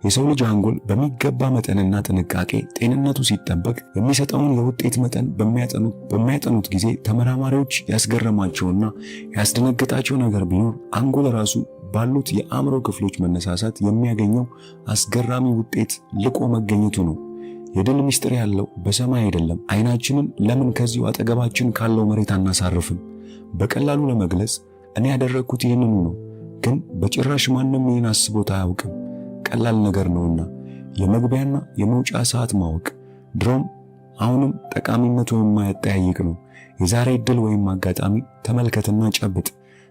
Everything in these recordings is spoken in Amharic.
የሰው ልጅ አንጎል በሚገባ መጠንና ጥንቃቄ ጤንነቱ ሲጠበቅ የሚሰጠውን የውጤት መጠን በሚያጠኑት ጊዜ ተመራማሪዎች ያስገረማቸውና ያስደነገጣቸው ነገር ቢኖር አንጎል ራሱ ባሉት የአእምሮ ክፍሎች መነሳሳት የሚያገኘው አስገራሚ ውጤት ልቆ መገኘቱ ነው። የድል ምስጢር ያለው በሰማይ አይደለም። አይናችንን ለምን ከዚሁ አጠገባችን ካለው መሬት አናሳርፍም? በቀላሉ ለመግለጽ እኔ ያደረግኩት ይህንኑ ነው፣ ግን በጭራሽ ማንም ይህን አስቦት አያውቅም። ቀላል ነገር ነውና የመግቢያና የመውጫ ሰዓት ማወቅ ድሮም አሁንም ጠቃሚነቱ የማያጠያይቅ ነው። የዛሬ ዕድል ወይም አጋጣሚ ተመልከትና ጨብጥ።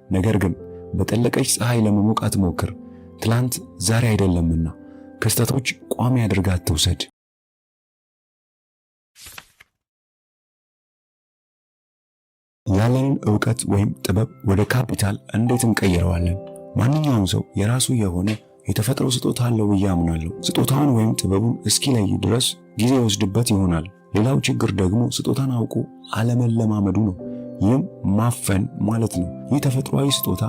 ነገር ግን በጠለቀች ፀሐይ ለመሞቅ አትሞክር። ትላንት ዛሬ አይደለምና ክስተቶች ቋሚ አድርጋ አትውሰድ። ያለንን ዕውቀት ወይም ጥበብ ወደ ካፒታል እንዴት እንቀይረዋለን? ማንኛውም ሰው የራሱ የሆነ የተፈጥሮ ስጦታ አለው ብዬ አምናለሁ። ስጦታውን ወይም ጥበቡን እስኪለይ ድረስ ጊዜ ይወስድበት ይሆናል። ሌላው ችግር ደግሞ ስጦታን አውቆ አለመለማመዱ ነው። ይህም ማፈን ማለት ነው። ይህ ተፈጥሯዊ ስጦታ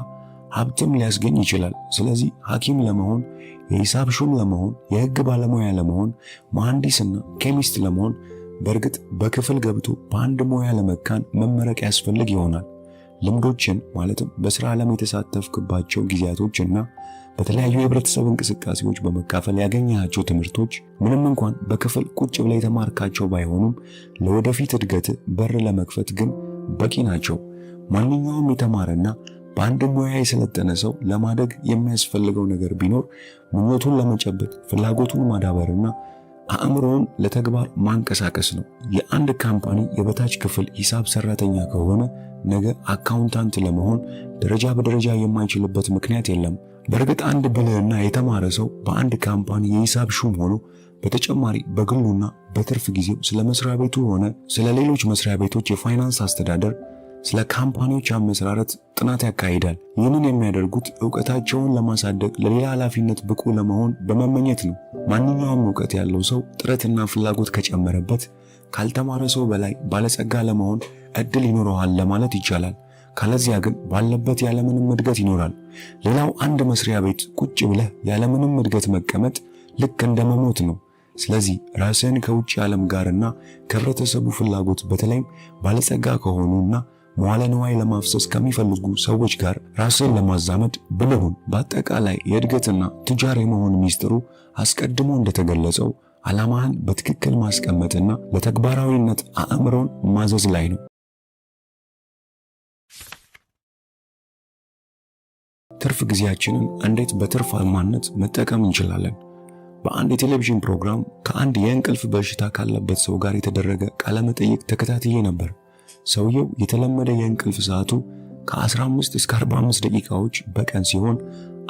ሀብትም ሊያስገኝ ይችላል። ስለዚህ ሐኪም ለመሆን፣ የሂሳብ ሹም ለመሆን፣ የሕግ ባለሙያ ለመሆን፣ መሐንዲስና ኬሚስት ለመሆን በእርግጥ በክፍል ገብቶ በአንድ ሙያ ለመካን መመረቅ ያስፈልግ ይሆናል። ልምዶችን ማለትም በስራ ዓለም የተሳተፍክባቸው ጊዜያቶችና በተለያዩ የህብረተሰብ እንቅስቃሴዎች በመካፈል ያገኘሃቸው ትምህርቶች ምንም እንኳን በክፍል ቁጭ ብለ የተማርካቸው ባይሆኑም ለወደፊት እድገት በር ለመክፈት ግን በቂ ናቸው። ማንኛውም የተማረና በአንድ ሙያ የሰለጠነ ሰው ለማደግ የሚያስፈልገው ነገር ቢኖር ምኞቱን ለመጨበጥ ፍላጎቱን ማዳበርና አእምሮውን ለተግባር ማንቀሳቀስ ነው። የአንድ ካምፓኒ የበታች ክፍል ሂሳብ ሰራተኛ ከሆነ ነገ አካውንታንት ለመሆን ደረጃ በደረጃ የማይችልበት ምክንያት የለም። በእርግጥ አንድ ብልህና የተማረ ሰው በአንድ ካምፓኒ የሂሳብ ሹም ሆኖ በተጨማሪ በግሉና በትርፍ ጊዜው ስለ መስሪያ ቤቱ ሆነ ስለ ሌሎች መስሪያ ቤቶች የፋይናንስ አስተዳደር፣ ስለ ካምፓኒዎች አመሰራረት ጥናት ያካሂዳል። ይህንን የሚያደርጉት ዕውቀታቸውን ለማሳደግ ለሌላ ኃላፊነት ብቁ ለመሆን በመመኘት ነው። ማንኛውም ዕውቀት ያለው ሰው ጥረትና ፍላጎት ከጨመረበት ካልተማረ ሰው በላይ ባለጸጋ ለመሆን እድል ይኖረዋል ለማለት ይቻላል። ካለዚያ ግን ባለበት ያለምንም እድገት ይኖራል። ሌላው አንድ መስሪያ ቤት ቁጭ ብለህ ያለምንም እድገት መቀመጥ ልክ እንደመሞት ነው። ስለዚህ ራስህን ከውጭ ዓለም ጋርና ከህብረተሰቡ ፍላጎት በተለይም ባለጸጋ ከሆኑና መዋለ ንዋይ ለማፍሰስ ከሚፈልጉ ሰዎች ጋር ራስህን ለማዛመድ ብልሁን። በአጠቃላይ የእድገትና ቱጃር የመሆን ሚስጥሩ አስቀድሞ እንደተገለጸው ዓላማህን በትክክል ማስቀመጥና ለተግባራዊነት አእምሮን ማዘዝ ላይ ነው። ትርፍ ጊዜያችንን እንዴት በትርፋማነት መጠቀም እንችላለን? በአንድ የቴሌቪዥን ፕሮግራም ከአንድ የእንቅልፍ በሽታ ካለበት ሰው ጋር የተደረገ ቃለ መጠይቅ ተከታትዬ ነበር። ሰውየው የተለመደ የእንቅልፍ ሰዓቱ ከ15 እስከ 45 ደቂቃዎች በቀን ሲሆን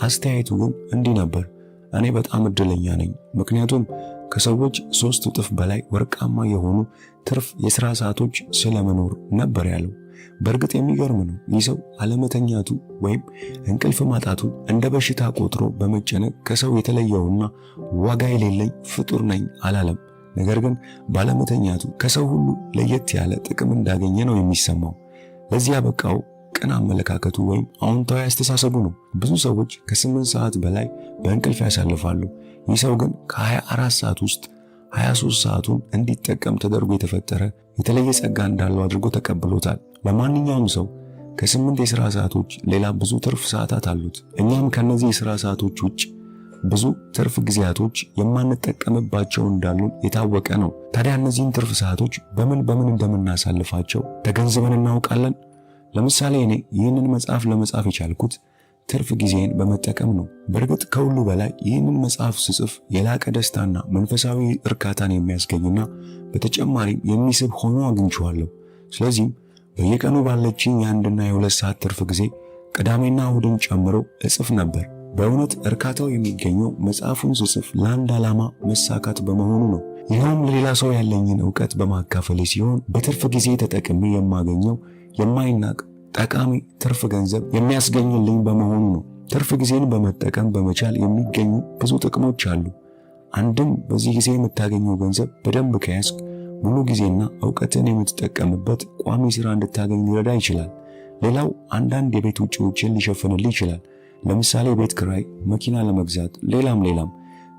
አስተያየቱ ግን እንዲህ ነበር: እኔ በጣም እድለኛ ነኝ፣ ምክንያቱም ከሰዎች 3 እጥፍ በላይ ወርቃማ የሆኑ ትርፍ የሥራ ሰዓቶች ስለመኖር ነበር ያለው። በእርግጥ የሚገርም ነው። ይህ ሰው አለመተኛቱ ወይም እንቅልፍ ማጣቱን እንደ በሽታ ቆጥሮ በመጨነቅ ከሰው የተለየውና ዋጋ የሌለኝ ፍጡር ነኝ አላለም። ነገር ግን ባለመተኛቱ ከሰው ሁሉ ለየት ያለ ጥቅም እንዳገኘ ነው የሚሰማው። ለዚህ ያበቃው ቅን አመለካከቱ ወይም አዎንታዊ አስተሳሰቡ ነው። ብዙ ሰዎች ከ8 ሰዓት በላይ በእንቅልፍ ያሳልፋሉ። ይህ ሰው ግን ከ24 ሰዓት ውስጥ 23 ሰዓቱን እንዲጠቀም ተደርጎ የተፈጠረ የተለየ ጸጋ እንዳለው አድርጎ ተቀብሎታል። ለማንኛውም ሰው ከ8 የሥራ ሰዓቶች ሌላ ብዙ ትርፍ ሰዓታት አሉት። እኛም ከነዚህ የሥራ ሰዓቶች ውጭ ብዙ ትርፍ ጊዜያቶች የማንጠቀምባቸው እንዳሉን የታወቀ ነው። ታዲያ እነዚህን ትርፍ ሰዓቶች በምን እንደምናሳልፋቸው ተገንዝበን እናውቃለን? ለምሳሌ እኔ ይህንን መጽሐፍ ለመጻፍ የቻልኩት ትርፍ ጊዜን በመጠቀም ነው። በእርግጥ ከሁሉ በላይ ይህንን መጽሐፍ ስጽፍ የላቀ ደስታና መንፈሳዊ እርካታን የሚያስገኝና በተጨማሪም የሚስብ ሆኖ አግኝቼዋለሁ። ስለዚህም በየቀኑ ባለችኝ የ1 እና የ2 ሰዓት ትርፍ ጊዜ ቅዳሜና እሁድን ጨምሮ እጽፍ ነበር። በእውነት እርካታው የሚገኘው መጽሐፉን ስጽፍ ለአንድ ዓላማ መሳካት በመሆኑ ነው። ይህም ለሌላ ሰው ያለኝን ዕውቀት በማካፈል ሲሆን በትርፍ ጊዜ ተጠቅሜ የማገኘው የማይናቅ ጠቃሚ ትርፍ ገንዘብ የሚያስገኝልኝ በመሆኑ ነው። ትርፍ ጊዜን በመጠቀም በመቻል የሚገኙ ብዙ ጥቅሞች አሉ። አንድም በዚህ ጊዜ የምታገኘው ገንዘብ በደንብ ከያዝክ ሙሉ ጊዜና ዕውቀትን የምትጠቀምበት ቋሚ ሥራ እንድታገኝ ሊረዳ ይችላል። ሌላው አንዳንድ የቤት ወጪዎችን ሊሸፍንልህ ይችላል። ለምሳሌ ቤት ኪራይ፣ መኪና ለመግዛት፣ ሌላም።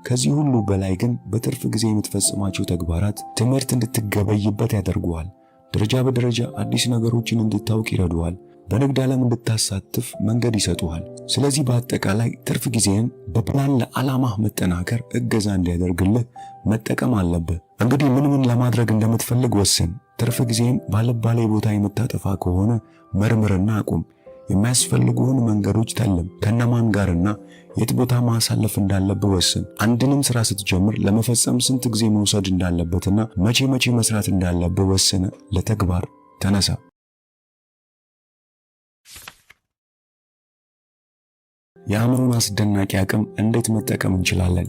ከዚህ ሁሉ በላይ ግን በትርፍ ጊዜ የምትፈጽማቸው ተግባራት ትምህርት እንድትገበይበት ያደርጉሃል። ደረጃ በደረጃ አዲስ ነገሮችን እንድታውቅ ይረዱሃል። በንግድ ዓለም እንድታሳትፍ መንገድ ይሰጡሃል። ስለዚህ በአጠቃላይ ትርፍ ጊዜን በፕላን ለዓላማህ መጠናከር እገዛ እንዲያደርግልህ መጠቀም አለብህ። እንግዲህ ምን ለማድረግ እንደምትፈልግ ወስን። ትርፍ ጊዜን ባልባሌ ቦታ የምታጠፋ ከሆነ መርምርና አቁም። የሚያስፈልጉህን መንገዶች ተልም። ከነማን ጋርና የት ቦታ ማሳለፍ እንዳለብህ ወስን። አንድንም ስራ ስትጀምር ለመፈጸም ስንት ጊዜ መውሰድ እንዳለበትና መቼ መስራት እንዳለብህ ወስነ ለተግባር ተነሳ። የአእምሮን አስደናቂ አቅም እንዴት መጠቀም እንችላለን?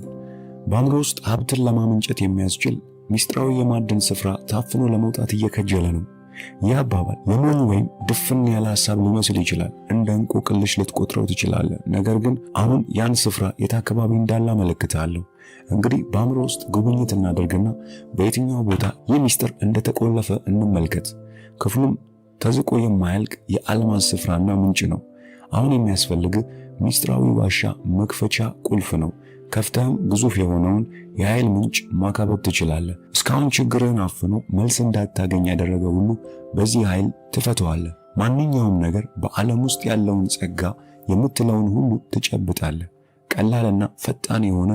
በአእምሮ ውስጥ ሀብትን ለማመንጨት የሚያስችል ሚስጥራዊ የማዕድን ስፍራ ታፍኖ ለመውጣት እየከጀለ ነው። ይህ አባባል የሞኝ ወይም ድፍን ያለ ሐሳብ ሊመስል ይችላል። እንደ እንቆቅልሽ ልትቆጥረው ትችላለህ። ነገር ግን አሁን ያን ስፍራ የት አካባቢ እንዳለ አመለክታለሁ። እንግዲህ በአእምሮ ውስጥ ጉብኝት እናደርግና በየትኛው ቦታ ይህ ሚስጥር እንደተቆለፈ እንመልከት። ክፍሉም ተዝቆ የማያልቅ የአልማዝ ስፍራና ምንጭ ነው። አሁን የሚያስፈልግ ሚስጥራዊ ዋሻ መክፈቻ ቁልፍ ነው። ከፍተህም ግዙፍ የሆነውን የኃይል ምንጭ ማካበት ትችላለህ። እስካሁን ችግርህን አፍኖ መልስ እንዳታገኝ ያደረገ ሁሉ በዚህ ኃይል ትፈተዋለህ። ማንኛውም ነገር በዓለም ውስጥ ያለውን ጸጋ የምትለውን ሁሉ ትጨብጣለህ። ቀላልና ፈጣን የሆነ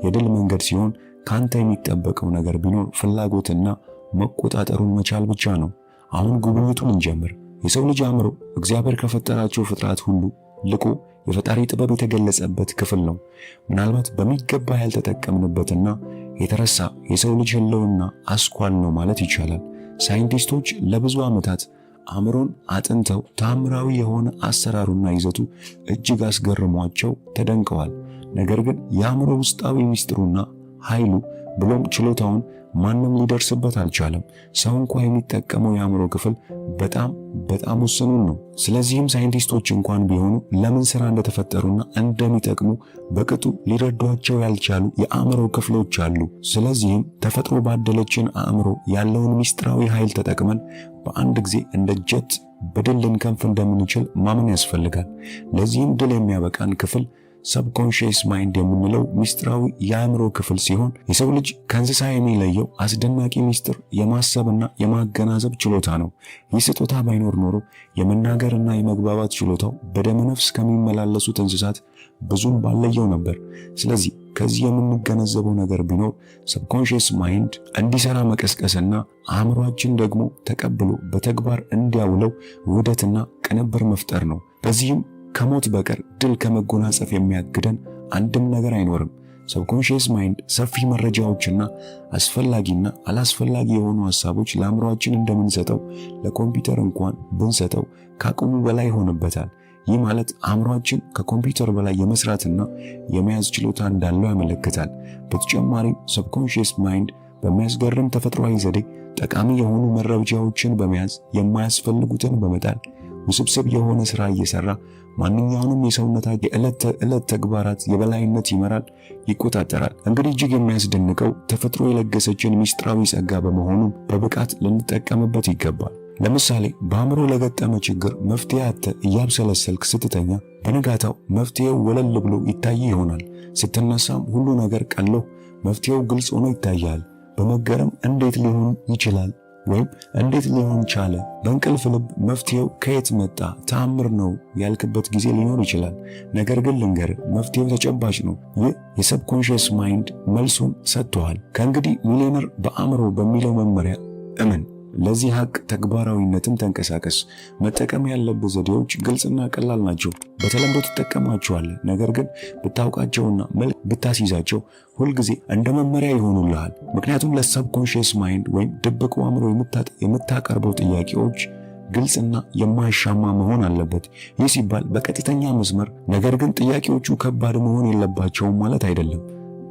የድል መንገድ ሲሆን ካንተ የሚጠበቀው ነገር ቢኖር ፍላጎትና መቆጣጠሩን መቻል ብቻ ነው። አሁን ጉብኝቱን እንጀምር። የሰው ልጅ አእምሮ እግዚአብሔር ከፈጠራቸው ፍጥረት ሁሉ ልቆ የፈጣሪ ጥበብ የተገለጸበት ክፍል ነው። ምናልባት በሚገባ ያልተጠቀምንበትና የተረሳ የሰው ልጅ ህልውና አስኳል ነው ማለት ይቻላል። ሳይንቲስቶች ለብዙ ዓመታት አእምሮን አጥንተው ታምራዊ የሆነ አሰራሩና ይዘቱ እጅግ አስገርሟቸው ተደንቀዋል። ነገር ግን የአእምሮ ውስጣዊ ሚስጥሩና ኃይሉ ብሎም ችሎታውን ማንም ሊደርስበት አልቻለም። ሰው እንኳን የሚጠቀመው የአእምሮ ክፍል በጣም ውስኑን ነው። ስለዚህም ሳይንቲስቶች እንኳን ቢሆኑ ለምን ስራ እንደተፈጠሩና እንደሚጠቅሙ በቅጡ ሊረዷቸው ያልቻሉ የአእምሮ ክፍሎች አሉ። ስለዚህም ተፈጥሮ ባደለችን አእምሮ ያለውን ሚስጥራዊ ኃይል ተጠቅመን በአንድ ጊዜ እንደ ጀት በድል ልንከንፍ እንደምንችል ማመን ያስፈልጋል። ለዚህም ድል የሚያበቃን ክፍል ሰብኮንሺየስ ማይንድ የምንለው ሚስጥራዊ የአእምሮ ክፍል ሲሆን የሰው ልጅ ከእንስሳ የሚለየው አስደናቂ ሚስጥር የማሰብና የማገናዘብ ችሎታ ነው። ይህ ስጦታ ባይኖር ኖሮ የመናገርና የመግባባት ችሎታው በደመነፍስ ከሚመላለሱት እንስሳት ብዙም ባለየው ነበር። ስለዚህ ከዚህ የምንገነዘበው ነገር ቢኖር ሰብኮንሺየስ ማይንድ እንዲሰራ መቀስቀስና አእምሯችን ደግሞ ተቀብሎ በተግባር እንዲያውለው ውህደትና ቅንብር መፍጠር ነው። በዚህም ከሞት በቀር ድል ከመጎናጸፍ የሚያግደን አንድም ነገር አይኖርም። ሰብኮንሺየስ ማይንድ ሰፊ መረጃዎችና አስፈላጊና አላስፈላጊ የሆኑ ሐሳቦች ለአእምሮአችን እንደምንሰጠው ለኮምፒውተር እንኳን ብንሰጠው ከአቅሙ በላይ ይሆንበታል። ይህ ማለት አእምሮአችን ከኮምፒውተር በላይ የመስራትና የመያዝ ችሎታ እንዳለው ያመለክታል። በተጨማሪም ሰብኮንሺየስ ማይንድ በሚያስገርም ተፈጥሯዊ ዘዴ ጠቃሚ የሆኑ መረጃዎችን በመያዝ የማያስፈልጉትን በመጣል ውስብስብ የሆነ ሥራ እየሰራ ማንኛውንም የሰውነታችን የዕለት ተዕለት ተግባራት የበላይነት ይመራል፣ ይቆጣጠራል። እንግዲህ እጅግ የሚያስደንቀው ተፈጥሮ የለገሰችን ሚስጥራዊ ጸጋ በመሆኑ በብቃት ልንጠቀምበት ይገባል። ለምሳሌ በአእምሮ ለገጠመ ችግር መፍትሄ አጥተህ እያብሰለሰልክ ስትተኛ በነጋታው መፍትሄው ወለል ብሎ ይታይ ይሆናል። ስትነሳም ሁሉ ነገር ቀሎ መፍትሄው ግልጽ ሆኖ ይታያል። በመገረም እንዴት ሊሆን ይችላል ወይም እንዴት ሊሆን ቻለ? በእንቅልፍ ልብ መፍትሄው ከየት መጣ? ተአምር ነው ያልክበት ጊዜ ሊኖር ይችላል። ነገር ግን ልንገር፣ መፍትሄው ተጨባጭ ነው። ይህ የሰብኮንሺየስ ማይንድ መልሱን ሰጥቷል። ከእንግዲህ ሚሊዮነር በአእምሮ በሚለው መመሪያ እመን። ለዚህ ሀቅ ተግባራዊነትን ተንቀሳቀስ። መጠቀም ያለብህ ዘዴዎች ግልጽና ቀላል ናቸው። በተለምዶ ትጠቀማቸዋለህ። ነገር ግን ብታውቃቸውና መልክ ብታስይዛቸው ሁልጊዜ እንደ መመሪያ ይሆኑልሃል። ምክንያቱም ለሰብኮንሺየስ ማይንድ ወይም ድብቁ አእምሮ የምታቀርበው ጥያቄዎች ግልጽና የማይሻማ መሆን አለበት። ይህ ሲባል በቀጥተኛ መስመር፣ ነገር ግን ጥያቄዎቹ ከባድ መሆን የለባቸውም ማለት አይደለም።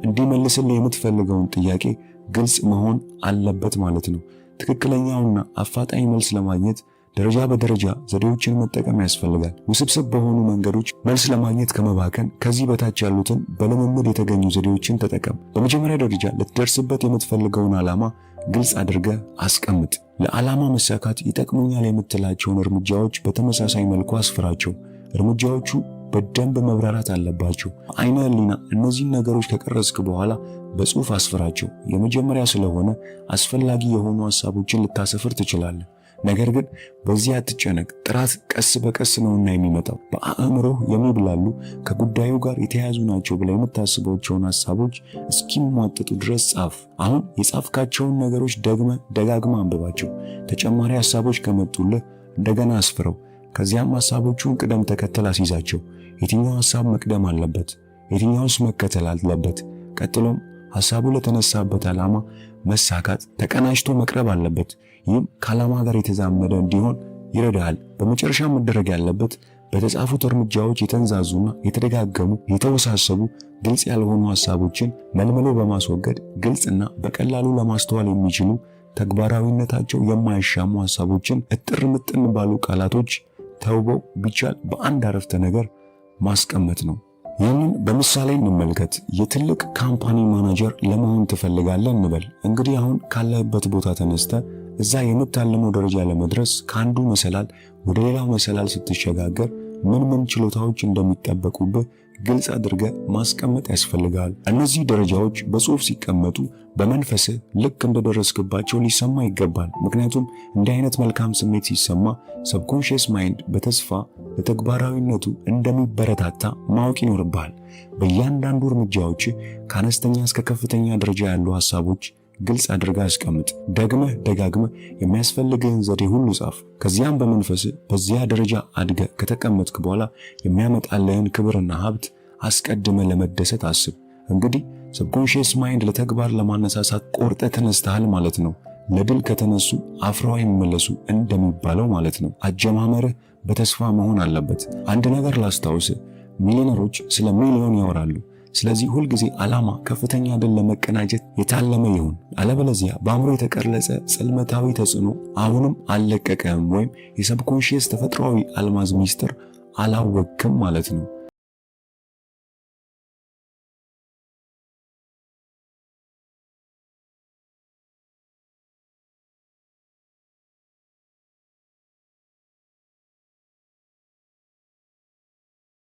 እንዲመልስልህ የምትፈልገውን ጥያቄ ግልጽ መሆን አለበት ማለት ነው። ትክክለኛውና አፋጣኝ መልስ ለማግኘት ደረጃ በደረጃ ዘዴዎችን መጠቀም ያስፈልጋል። ውስብስብ በሆኑ መንገዶች መልስ ለማግኘት ከመባከን ከዚህ በታች ያሉትን በልምምድ የተገኙ ዘዴዎችን ተጠቀም። በመጀመሪያ ደረጃ ልትደርስበት የምትፈልገውን ዓላማ ግልጽ አድርገህ አስቀምጥ። ለዓላማ መሳካት ይጠቅሙኛል የምትላቸውን እርምጃዎች በተመሳሳይ መልኩ አስፍራቸው። እርምጃዎቹ በደንብ መብራራት አለባቸው። አይነ ህሊና እነዚህን ነገሮች ከቀረጽክ በኋላ በጽሁፍ አስፍራቸው። የመጀመሪያ ስለሆነ አስፈላጊ የሆኑ ሐሳቦችን ልታሰፍር ትችላለህ። ነገር ግን በዚህ አትጨነቅ። ጥራት ቀስ በቀስ ነውና የሚመጣው። በአእምሮህ የሚብላሉ ከጉዳዩ ጋር የተያያዙ ናቸው ብለህ የምታስባቸውን ሐሳቦች እስኪሟጠጡ ድረስ ጻፍ። አሁን የጻፍካቸውን ነገሮች ደጋግማ አንብባቸው። ተጨማሪ ሐሳቦች ከመጡልህ እንደገና አስፍረው። ከዚያም ሐሳቦቹን ቅደም ተከተል አስይዛቸው። የትኛው ሐሳብ መቅደም አለበት፣ የትኛውስ መከተል አለበት። ቀጥሎም ሐሳቡ ለተነሳበት ዓላማ መሳካት ተቀናጅቶ መቅረብ አለበት። ይህም ከዓላማ ጋር የተዛመደ እንዲሆን ይረዳል። በመጨረሻ መደረግ ያለበት በተጻፉት እርምጃዎች የተንዛዙና የተደጋገሙ የተወሳሰቡ ግልጽ ያልሆኑ ሐሳቦችን መልመሎ በማስወገድ ግልጽና በቀላሉ ለማስተዋል የሚችሉ ተግባራዊነታቸው የማይሻሙ ሐሳቦችን እጥር ምጥን ባሉ ቃላቶች ተውበው ቢቻል በአንድ አረፍተ ነገር ማስቀመጥ ነው። ይህንን በምሳሌ እንመልከት። የትልቅ ካምፓኒ ማናጀር ለመሆን ትፈልጋለህ እንበል። እንግዲህ አሁን ካለህበት ቦታ ተነስተ እዛ የምታለመው ደረጃ ለመድረስ ከአንዱ መሰላል ወደ ሌላው መሰላል ስትሸጋገር ምን ችሎታዎች እንደሚጠበቁብህ ግልጽ አድርገህ ማስቀመጥ ያስፈልጋል። እነዚህ ደረጃዎች በጽሁፍ ሲቀመጡ በመንፈስህ ልክ እንደደረስክባቸው ሊሰማ ይገባል። ምክንያቱም እንዲህ አይነት መልካም ስሜት ሲሰማ ሰብኮንሺየስ ማይንድ በተስፋ ለተግባራዊነቱ እንደሚበረታታ ማወቅ ይኖርብሃል። በእያንዳንዱ እርምጃዎች ከአነስተኛ እስከ ከፍተኛ ደረጃ ያሉ ሐሳቦች ግልጽ አድርጋ አስቀምጥ። ደጋግመህ የሚያስፈልግህን ዘዴ ሁሉ ጻፍ። ከዚያም በመንፈስህ በዚያ ደረጃ አድገህ ከተቀመጥክ በኋላ የሚያመጣልህን ክብርና ሀብት አስቀድመህ ለመደሰት አስብ። እንግዲህ ሰብኮንሺየስ ማይንድ ለተግባር ለማነሳሳት ቆርጠ ተነስተሃል ማለት ነው። ለድል ከተነሱ አፍረው አይመለሱ እንደሚባለው ማለት ነው። አጀማመርህ በተስፋ መሆን አለበት። አንድ ነገር ላስታውስ፣ ሚሊዮነሮች ስለ ሚሊዮን ያወራሉ። ስለዚህ ሁልጊዜ ዓላማ ከፍተኛ ድል ለመቀናጀት የታለመ ይሁን። አለበለዚያ በአእምሮ የተቀረጸ ጽልመታዊ ተጽዕኖ አሁንም አልለቀቀም ወይም የሰብኮንሺየስ ተፈጥሯዊ አልማዝ ሚስጥር አላወቅም ማለት ነው።